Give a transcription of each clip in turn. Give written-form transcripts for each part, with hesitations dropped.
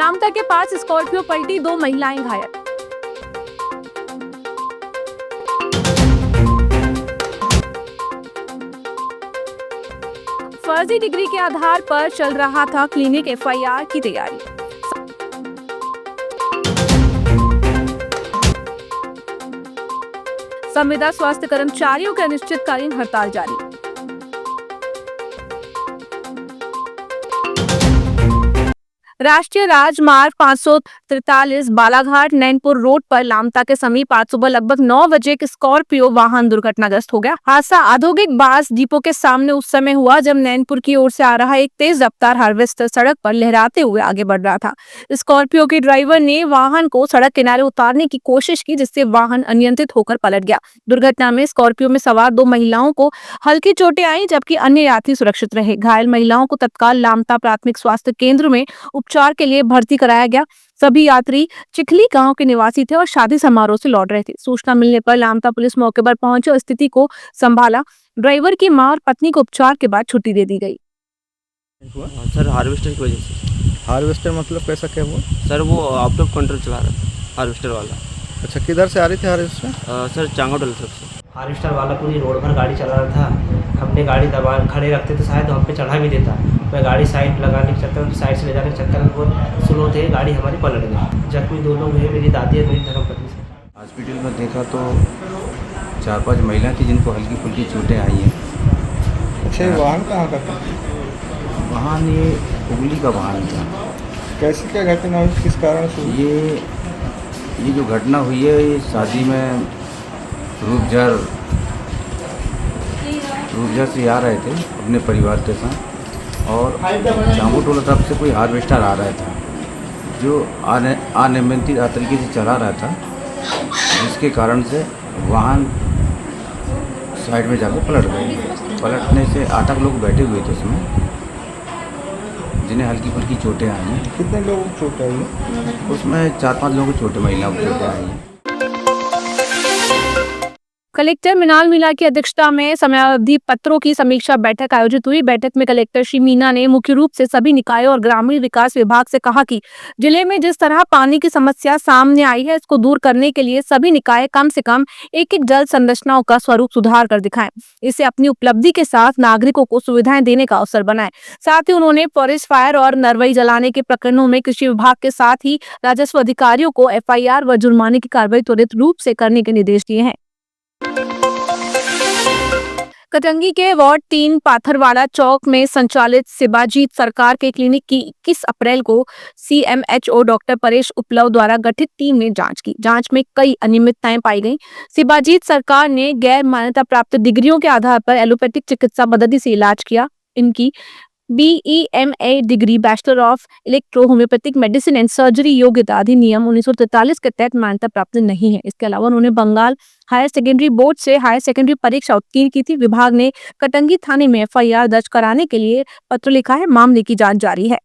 लामता के पास स्कॉर्पियो पलटी, 2 महिलाएं घायल। फर्जी डिग्री के आधार पर चल रहा था क्लिनिक, एफआईआर की तैयारी। संविदा स्वास्थ्य कर्मचारियों की अनिश्चितकालीन हड़ताल जारी। राष्ट्रीय राजमार्ग 543 बालाघाट नैनपुर रोड पर लामता के समीप आज सुबह लगभग 9 बजे एक स्कॉर्पियो वाहन दुर्घटनाग्रस्त हो गया। हादसा औद्योगिक बास डिपो के सामने उस समय हुआ जब नैनपुर की ओर से आ रहा एक तेज रफ्तार हार्वेस्टर सड़क पर लहराते हुए आगे बढ़ रहा था। स्कॉर्पियो के ड्राइवर ने वाहन को सड़क किनारे उतारने की कोशिश की, जिससे वाहन अनियंत्रित होकर पलट गया। दुर्घटना में स्कॉर्पियो में सवार 2 महिलाओं को हल्की चोटें आई, जबकि अन्य यात्री सुरक्षित रहे। घायल महिलाओं को तत्काल लामता प्राथमिक स्वास्थ्य केंद्र में उपचार के लिए भर्ती कराया गया। सभी यात्री चिखली गांव के निवासी थे और शादी समारोह से लौट रहे थे। सूचना मिलने पर लामता पुलिस मौके पर पहुंची और स्थिति को संभाला। ड्राइवर की मां और पत्नी को उपचार के बाद छुट्टी दे दी गई। सर हार्वेस्टर की वजह से। हार्वेस्टर मतलब कैसा क्या हुआ? सर वो आउट ऑफ कंट्रोल चला रहा था हार्वेस्टर वाला। अच्छा, किधर से आ रही थी हार्वेस्टर? सर चांगोटल से। हार्वेस्टर वाला पूरी रोड पर गाड़ी चला रहा था। हमने गाड़ी दबा खड़े रखते तो शायद हम पे चढ़ा भी देता। मैं गाड़ी साइड लगाने के चक्कर में, साइड से ले जाने के चक्कर में बहुत स्लो थे, गाड़ी हमारी पलट गई। जख्मी 2 लोग हुए, मेरी दादी और मेरी धर्मपत्नी से। हॉस्पिटल में देखा तो 4-5 महिलाएं थी जिनको हल्की फुल्की चोटें आई हैं। अच्छा, ये वाहन कहाँ का था? वाहन ये हुगली का वाहन था। कैसे क्या घटना हुई, किस कारण से हुई? ये जो घटना हुई है, ये शादी में रूपझर से आ रहे थे अपने परिवार के साथ, और चांगोटोला तरफ से कोई हार्वेस्टर आ रहा था जो अनियंत्रित तरीके से चला रहा था, जिसके कारण से वाहन साइड में जाकर पलट गए। पलटने से 8 लोग बैठे हुए थे उसमें, जिन्हें हल्की फुल्की चोटें आई हैं। कितने लोगों को चोट आई है? उसमें 4-5 लोगों को चोटें, महिलाओं को चोटें आई हैं। कलेक्टर मृणाल मीणा की अध्यक्षता में समयावधि पत्रों की समीक्षा बैठक आयोजित हुई। बैठक में कलेक्टर श्री मीणा ने मुख्य रूप से सभी निकायों और ग्रामीण विकास विभाग से कहा कि जिले में जिस तरह पानी की समस्या सामने आई है, इसको दूर करने के लिए सभी निकाय कम से कम एक जल संरचनाओं का स्वरूप सुधार कर दिखाएं। इसे अपनी उपलब्धि के साथ नागरिकों को सुविधाएं देने का अवसर बनाएं। साथ ही उन्होंने फॉरेस्ट फायर और नरवई जलाने के प्रकरणों में कृषि विभाग के साथ ही राजस्व अधिकारियों को एफआईआर व जुर्माने की कार्रवाई त्वरित रूप से करने के निर्देश दिए हैं। कटंगी के वार्ड 3 पाथरवाड़ा चौक में संचालित शिवाजीत सरकार के क्लिनिक की 21 अप्रैल को सीएमएचओ डॉक्टर परेश उपलव द्वारा गठित टीम ने जांच की। जांच में कई अनियमितताएं पाई गईं। शिवाजीत सरकार ने गैर मान्यता प्राप्त डिग्रियों के आधार पर एलोपैथिक चिकित्सा पद्धति से इलाज किया। इनकी BEMA degree bachelor of electro homeopathic medicine and surgery योग्यता अधिनियम 1943 के तहत मान्यता प्राप्त नहीं है। इसके अलावा उन्होंने बंगाल हायर सेकेंडरी बोर्ड से हायर सेकेंडरी परीक्षा उत्तीर्ण की थी। विभाग ने कटंगी थाने में एफआईआर दर्ज कराने के लिए पत्र लिखा है। मामले की जांच जारी है।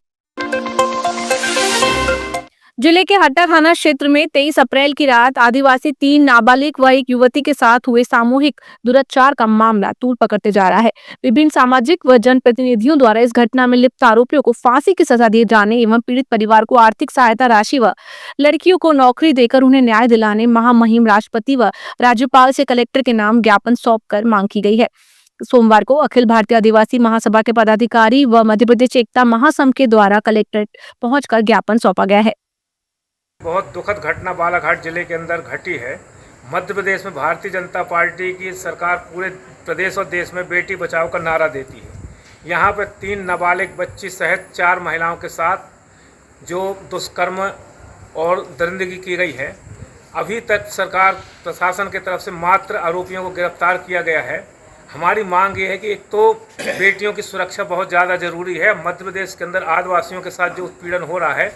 जिले के हट्टा थाना क्षेत्र में 23 अप्रैल की रात आदिवासी 3 नाबालिग व एक युवती के साथ हुए सामूहिक दुराचार का मामला तूल पकड़ते जा रहा है। विभिन्न सामाजिक व जनप्रतिनिधियों द्वारा इस घटना में लिप्त आरोपियों को फांसी की सजा दिए जाने एवं पीड़ित परिवार को आर्थिक सहायता राशि व लड़कियों को नौकरी देकर उन्हें न्याय दिलाने महामहिम राष्ट्रपति व राज्यपाल से कलेक्टर के नाम ज्ञापन सौंपकर मांग की गई है। सोमवार को अखिल भारतीय आदिवासी महासभा के पदाधिकारी व मध्य प्रदेश एकता महासंघ के द्वारा कलेक्ट्रेट पहुंचकर ज्ञापन सौंपा गया है। बहुत दुखद घटना बालाघाट जिले के अंदर घटी है। मध्य प्रदेश में भारतीय जनता पार्टी की सरकार पूरे प्रदेश और देश में बेटी बचाओ का नारा देती है। यहाँ पर 3 नाबालिग बच्ची सहित 4 महिलाओं के साथ जो दुष्कर्म और दरिंदगी की गई है, अभी तक सरकार प्रशासन की तरफ से मात्र आरोपियों को गिरफ्तार किया गया है। हमारी मांग ये है कि एक तो बेटियों की सुरक्षा बहुत ज़्यादा ज़रूरी है। मध्य प्रदेश के अंदर आदिवासियों के साथ जो उत्पीड़न हो रहा है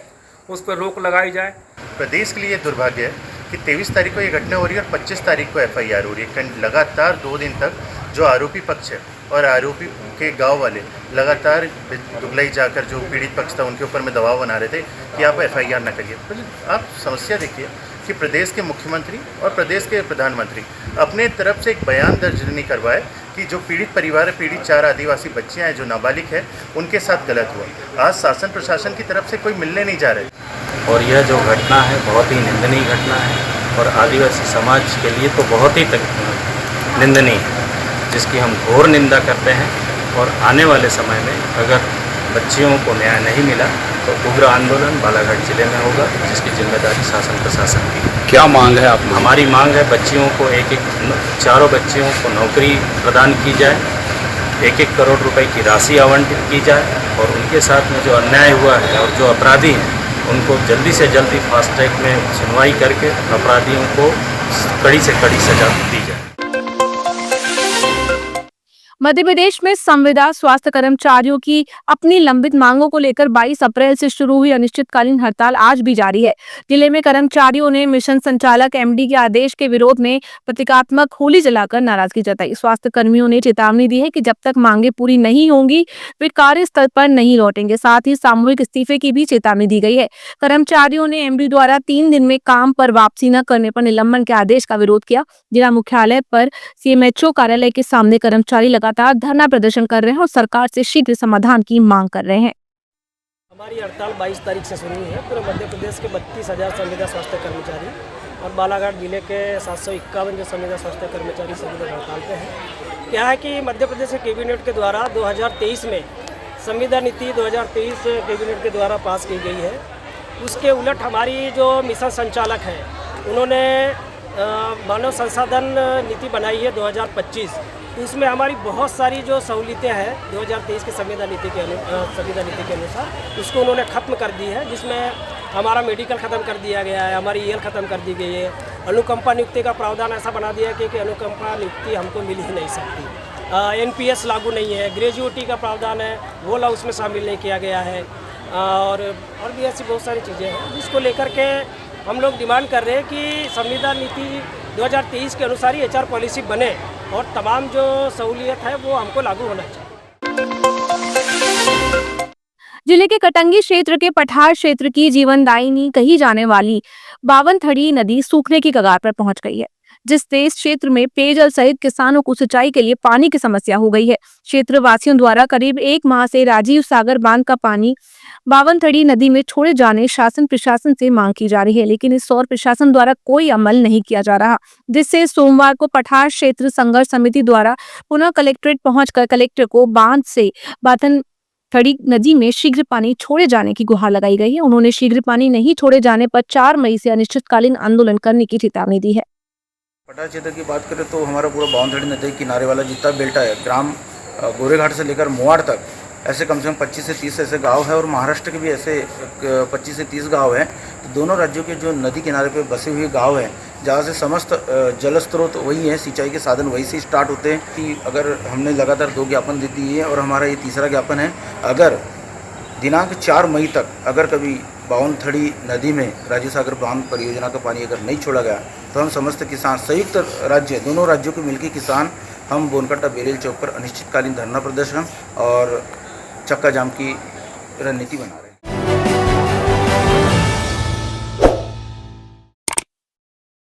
उस पर रोक लगाई जाए। प्रदेश के लिए दुर्भाग्य है कि 23 तारीख को ये घटना हो रही है और 25 तारीख को एफआईआर हो रही है। लगातार 2 दिन तक जो आरोपी पक्ष है और आरोपी के गांव वाले लगातार दुबलाई जाकर जो पीड़ित पक्ष था उनके ऊपर में दबाव बना रहे थे कि आप एफआईआर न करिए। तो आप समस्या देखिए कि प्रदेश के मुख्यमंत्री और प्रदेश के प्रधानमंत्री अपने तरफ से एक बयान दर्ज नहीं करवाए कि जो पीड़ित परिवार है, पीड़ित 4 आदिवासी बच्चियाँ हैं जो नाबालिग है, उनके साथ गलत हुआ। आज शासन प्रशासन की तरफ से कोई मिलने नहीं जा रहे। और यह जो घटना है बहुत ही निंदनीय घटना है और आदिवासी समाज के लिए तो बहुत ही निंदनीय है, जिसकी हम घोर निंदा करते हैं। और आने वाले समय में अगर बच्चियों को न्याय नहीं मिला तो उग्र आंदोलन बालाघाट जिले में होगा, जिसकी जिम्मेदारी शासन प्रशासन की है। क्या मांग है आप? हमारी मांग है बच्चियों को चारों बच्चियों को नौकरी प्रदान की जाए, 1-1 करोड़ रुपए की राशि आवंटित की जाए और उनके साथ में जो अन्याय हुआ है और जो अपराधी हैं उनको जल्दी से जल्दी फास्ट ट्रैक में सुनवाई करके अपराधियों को कड़ी से कड़ी सजा दी जाए। मध्य प्रदेश में संविदा स्वास्थ्य कर्मचारियों की अपनी लंबित मांगों को लेकर 22 अप्रैल से शुरू हुई अनिश्चितकालीन हड़ताल आज भी जारी है। जिले में कर्मचारियों ने मिशन संचालक एमडी के आदेश के विरोध में प्रतीकात्मक होली जलाकर नाराजगी जताई। स्वास्थ्य कर्मियों ने चेतावनी दी है कि जब तक मांगे पूरी नहीं होंगी वे कार्य स्थल पर नहीं लौटेंगे। साथ ही सामूहिक इस्तीफे की भी चेतावनी दी गई है। कर्मचारियों ने एमडी द्वारा 3 दिन में काम पर वापसी न करने पर निलंबन के आदेश का विरोध किया। जिला मुख्यालय पर सीएमएचओ कार्यालय के सामने कर्मचारी लगातार धरना प्रदर्शन कर रहे हैं और सरकार से शीघ्र समाधान की मांग कर रहे हैं। हमारी हड़ताल 22 तारीख से शुरू हुई है। पूरे मध्य प्रदेश के 32,000 संविदा स्वास्थ्य कर्मचारी और बालाघाट जिले के 751 जो संविदा स्वास्थ्य कर्मचारी सभी लोग हड़ताल पे हैं। क्या है कि मध्य प्रदेश के कैबिनेट के द्वारा 2023 में संविदा नीति 2023 कैबिनेट के द्वारा पास की गई है। उसके उलट हमारी जो मिशन संचालक है उन्होंने मानव संसाधन नीति बनाई है 2025। उसमें हमारी बहुत सारी जो सहूलियतें हैं 2023 के संविदा नीति के अनुसार उसको उन्होंने ख़त्म कर दी है, जिसमें हमारा मेडिकल ख़त्म कर दिया गया है, हमारी ईएल ख़त्म कर दी गई है। अनुकंपा नियुक्ति का प्रावधान ऐसा बना दिया है कि अनुकंपा नियुक्ति हमको मिल ही नहीं सकती। एनपीएस लागू नहीं है। ग्रेजुएटी का प्रावधान है वो ला उसमें शामिल नहीं किया गया है। और भी ऐसी बहुत सारी चीज़ें हैं जिसको लेकर के हम लोग डिमांड कर रहे हैं कि संविदा नीति 2023 के अनुसार ही एचआर पॉलिसी बने और तमाम जो सहूलियत है वो हमको लागू होना चाहिए। जिले के कटंगी क्षेत्र के पठार क्षेत्र की जीवनदायिनी कही जाने वाली बावनथड़ी नदी सूखने की कगार पर पहुंच गई है, जिससे इस क्षेत्र में पेयजल सहित किसानों को सिंचाई के लिए पानी की समस्या हो गई है। क्षेत्र वासियों द्वारा करीब 1 माह से राजीव सागर बांध का पानी बावनथड़ी नदी में छोड़े जाने शासन प्रशासन से मांग की जा रही है, लेकिन इस ओर प्रशासन द्वारा कोई अमल नहीं किया जा रहा, जिससे सोमवार को पठार क्षेत्र संघर्ष समिति द्वारा पुनः कलेक्ट्रेट पहुंचकर कलेक्टर को बांध से बावनथड़ी नदी में शीघ्र पानी छोड़े जाने की गुहार लगाई गई है। उन्होंने शीघ्र पानी नहीं छोड़े जाने पर 4 मई से अनिश्चितकालीन आंदोलन करने की चेतावनी दी है। पठार क्षेत्र की बात करें तो हमारा पूरा बावनथड़ी नदी के किनारे वाला जितना बेल्ट है, ग्राम गोरेघाट से लेकर मोवाड़ तक ऐसे कम से कम 25 से 30 ऐसे गांव है और महाराष्ट्र के भी ऐसे 25 से 30 गांव हैं। तो दोनों राज्यों के जो नदी किनारे पे बसे हुए गांव हैं, जहाँ से समस्त जल स्रोत वही है, सिंचाई के साधन वही से स्टार्ट होते हैं। कि अगर हमने लगातार 2 ज्ञापन दे दिए हैं और हमारा ये तीसरा ज्ञापन है, अगर दिनांक 4 मई तक अगर कभी बावनथड़ी नदी में राजीव सागर बांध परियोजना का पानी अगर नहीं छोड़ा गया तो हम समस्त किसान संयुक्त राज्य दोनों राज्यों के मिलकर किसान हम बोनकट्टा बेरेल चौक पर अनिश्चितकालीन धरना प्रदर्शन और चक्का जाम की रणनीति बना रहे हैं।